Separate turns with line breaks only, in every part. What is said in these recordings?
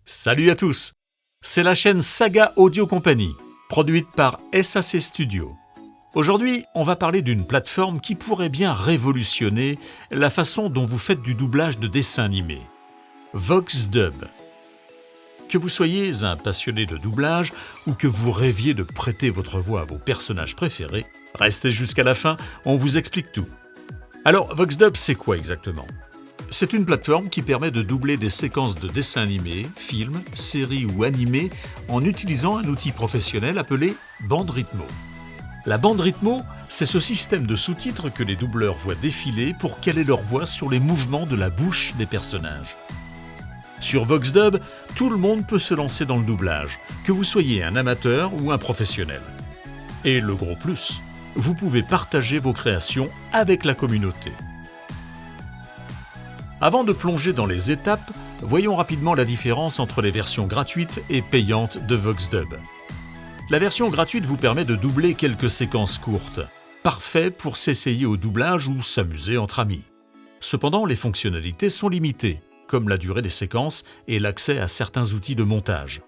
Salut à tous! C'est la chaîne Saga Audio Company, produite par SAC Studio. Aujourd'hui, on va parler d'une plateforme qui pourrait bien révolutionner la façon dont vous faites du doublage de dessins animés. VoxDub. Que vous soyez un passionné de doublage ou que vous rêviez de prêter votre voix à vos personnages préférés, restez jusqu'à la fin, on vous explique tout. Alors, VoxDub, c'est quoi exactement ? C'est une plateforme qui permet de doubler des séquences de dessins animés, films, séries ou animés en utilisant un outil professionnel appelé BandRhythmo. La BandRhythmo, c'est ce système de sous-titres que les doubleurs voient défiler pour caler leur voix sur les mouvements de la bouche des personnages. Sur VoxDub, tout le monde peut se lancer dans le doublage, que vous soyez un amateur ou un professionnel. Et le gros plus, vous pouvez partager vos créations avec la communauté. Avant de plonger dans les étapes, voyons rapidement la différence entre les versions gratuites et payantes de VoxDub. La version gratuite vous permet de doubler quelques séquences courtes, parfait pour s'essayer au doublage ou s'amuser entre amis. Cependant, les fonctionnalités sont limitées, comme la durée des séquences et l'accès à certains outils de montage.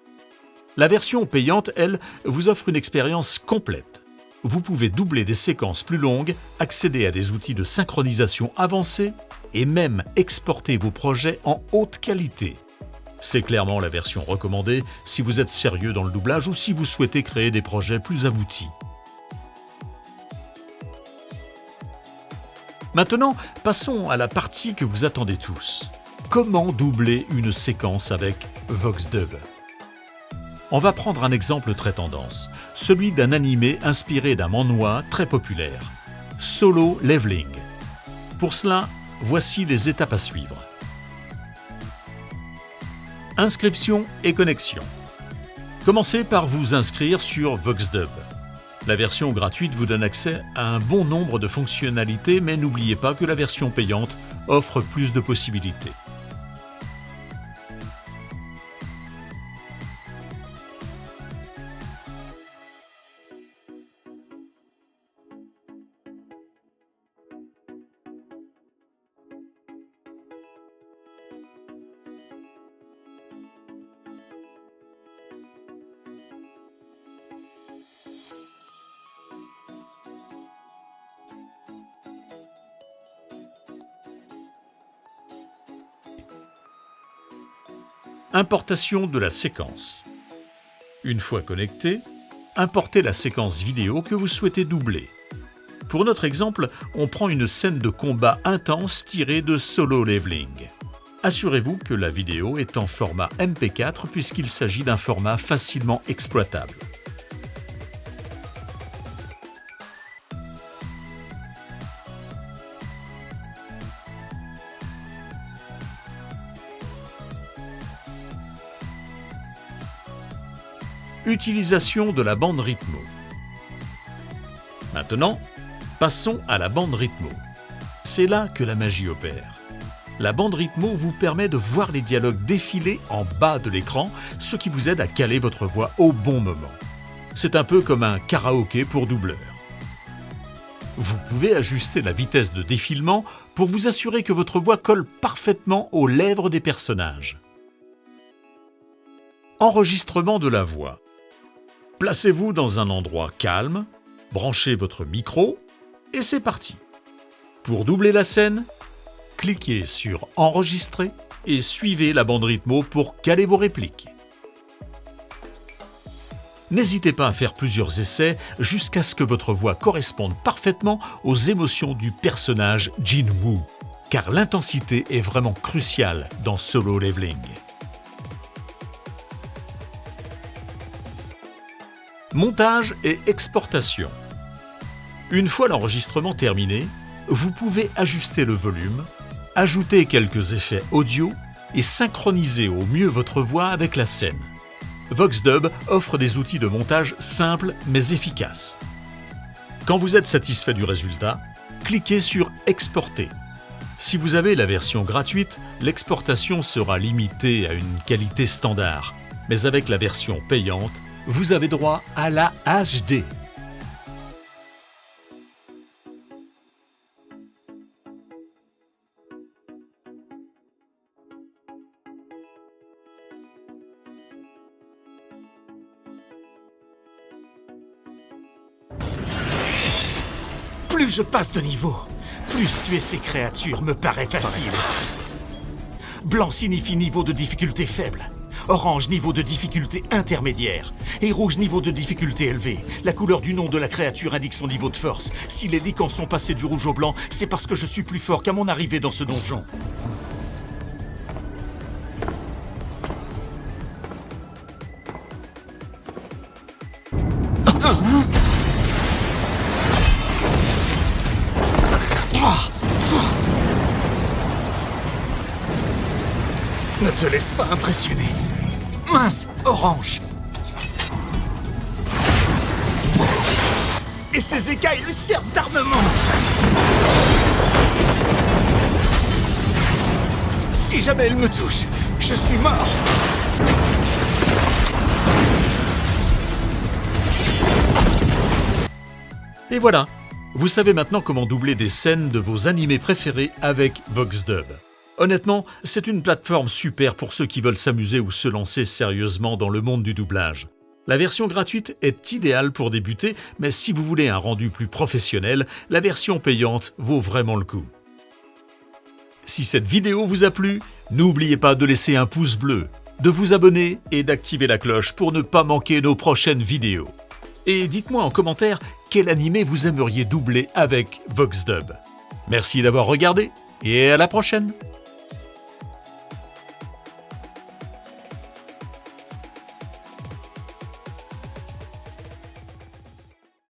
La version payante, elle, vous offre une expérience complète. Vous pouvez doubler des séquences plus longues, accéder à des outils de synchronisation avancés et même exporter vos projets en haute qualité. C'est clairement la version recommandée si vous êtes sérieux dans le doublage ou si vous souhaitez créer des projets plus aboutis. Maintenant, passons à la partie que vous attendez tous. Comment doubler une séquence avec VoxDub ? On va prendre un exemple très tendance, celui d'un animé inspiré d'un manhwa très populaire, Solo Leveling. Pour cela, voici les étapes à suivre. Inscription et connexion. Commencez par vous inscrire sur VoxDub. La version gratuite vous donne accès à un bon nombre de fonctionnalités, mais n'oubliez pas que la version payante offre plus de possibilités. Importation de la séquence. Une fois connecté, importez la séquence vidéo que vous souhaitez doubler. Pour notre exemple, on prend une scène de combat intense tirée de Solo Leveling. Assurez-vous que la vidéo est en format MP4 puisqu'il s'agit d'un format facilement exploitable. Utilisation de la BandRhythmo. Maintenant, passons à la BandRhythmo. C'est là que la magie opère. La BandRhythmo vous permet de voir les dialogues défiler en bas de l'écran, ce qui vous aide à caler votre voix au bon moment. C'est un peu comme un karaoké pour doubleurs. Vous pouvez ajuster la vitesse de défilement pour vous assurer que votre voix colle parfaitement aux lèvres des personnages. Enregistrement de la voix. Placez-vous dans un endroit calme, branchez votre micro et c'est parti. Pour doubler la scène, cliquez sur Enregistrer et suivez la BandRhythmo pour caler vos répliques. N'hésitez pas à faire plusieurs essais jusqu'à ce que votre voix corresponde parfaitement aux émotions du personnage Jin-Woo, car l'intensité est vraiment cruciale dans Solo Leveling. Montage et exportation. Une fois l'enregistrement terminé, vous pouvez ajuster le volume, ajouter quelques effets audio et synchroniser au mieux votre voix avec la scène. VoxDub offre des outils de montage simples mais efficaces. Quand vous êtes satisfait du résultat, cliquez sur Exporter. Si vous avez la version gratuite, l'exportation sera limitée à une qualité standard, mais avec la version payante, vous avez droit à la HD.
Plus je passe de niveau, plus tuer ces créatures me paraît facile. Blanc signifie niveau de difficulté faible. Orange, niveau de difficulté intermédiaire. Et rouge, niveau de difficulté élevé. La couleur du nom de la créature indique son niveau de force. Si les licans sont passés du rouge au blanc, c'est parce que je suis plus fort qu'à mon arrivée dans ce donjon. Ne te laisse pas impressionner. Mince, orange. Et ces écailles lui servent d'armement. Si jamais elle me touche, je suis mort.
Et voilà, vous savez maintenant comment doubler des scènes de vos animés préférés avec VoxDub. Honnêtement, c'est une plateforme super pour ceux qui veulent s'amuser ou se lancer sérieusement dans le monde du doublage. La version gratuite est idéale pour débuter, mais si vous voulez un rendu plus professionnel, la version payante vaut vraiment le coup. Si cette vidéo vous a plu, n'oubliez pas de laisser un pouce bleu, de vous abonner et d'activer la cloche pour ne pas manquer nos prochaines vidéos. Et dites-moi en commentaire quel animé vous aimeriez doubler avec VoxDub. Merci d'avoir regardé et à la prochaine!